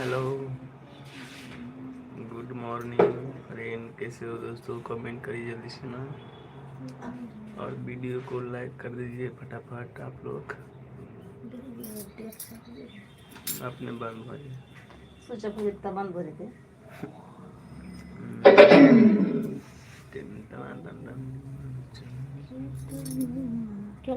Hello, good morning friend, कैसे हो दोस्तों? कमेंट करिए जल्दी से ना, और वीडियो को लाइक कर दीजिए फटाफट आप लोग। अपने बंद भाई सोचा फिर इतना बंद भरे थे क्या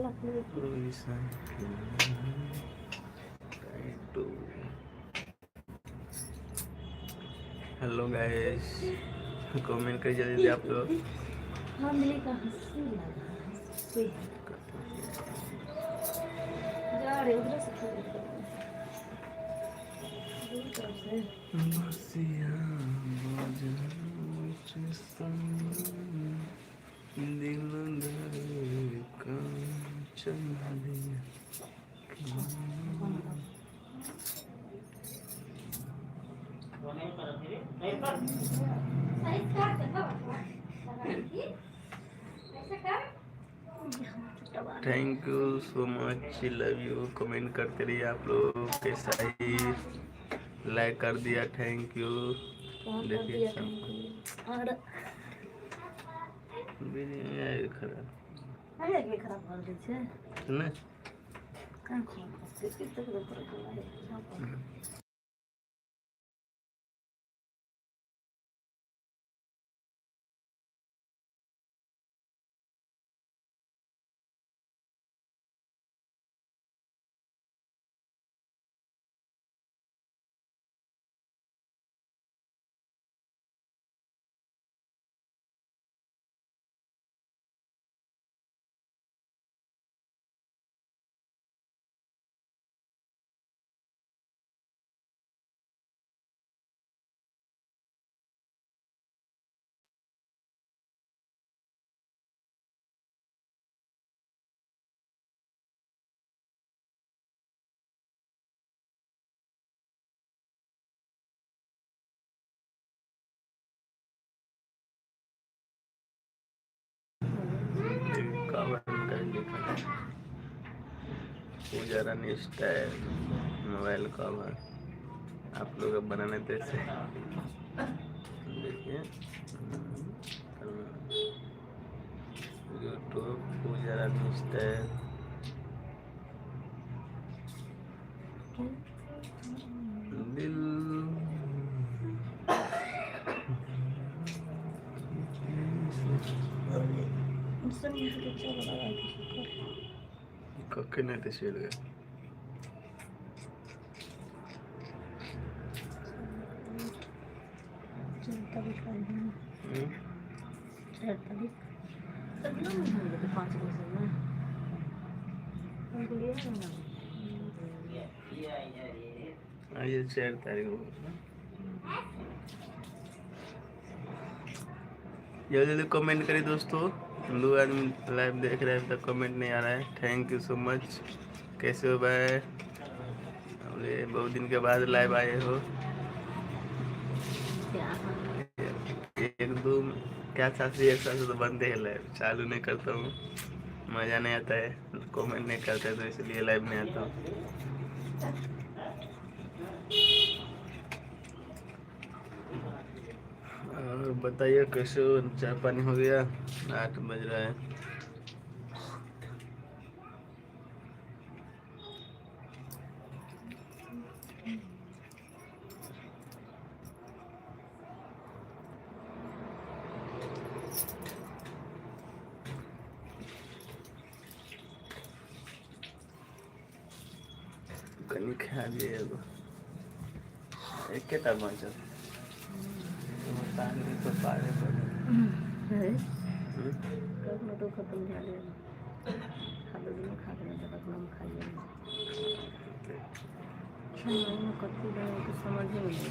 हेलो गाइस, कमेंट करिए जल्दी आप लोग। हमले का हंसी लगा हंसी जा रहे उधर से खेल thank you so much, love you. Comment करते रहिए आप लोग। कैसा ही लाइक कर दिया, थैंक यू। देखिए खराब कर दी छे ना। कहाँ खराब से कितना खराब है पूजा रानी स्टाइल मोबाइल कवर आप लोग बनाने जैसे देखिए। यूट्यूब पूजा रानी स्टाइल। दिल कखे नहीं थे शेर गए। आइए 4 तारीख को जल्दी जल्दी कमेंट करिए दोस्तों। 2 आदमी लाइव देख रहे हैं, तो कमेंट नहीं आ रहा है। Thank you so much. कैसे हो भाई? अरे बहुत दिन के बाद लाइव आए हो। एक दो क्या शास्त्री, एक साल से तो बंद है लाइव, चालू नहीं करता हूँ, मज़ा नहीं आता है, कमेंट नहीं करते तो इसलिए लाइव नहीं आता हूँ। और बताइए कैसे हो? चाय पानी हो गया? 8 बज रहा है। कहीं खा लिए एक के बचल तो पारे तो खत्म झाले खाली दिन खा के नहीं तक नाम खाइए में कथी रहे तो समझ ही नहीं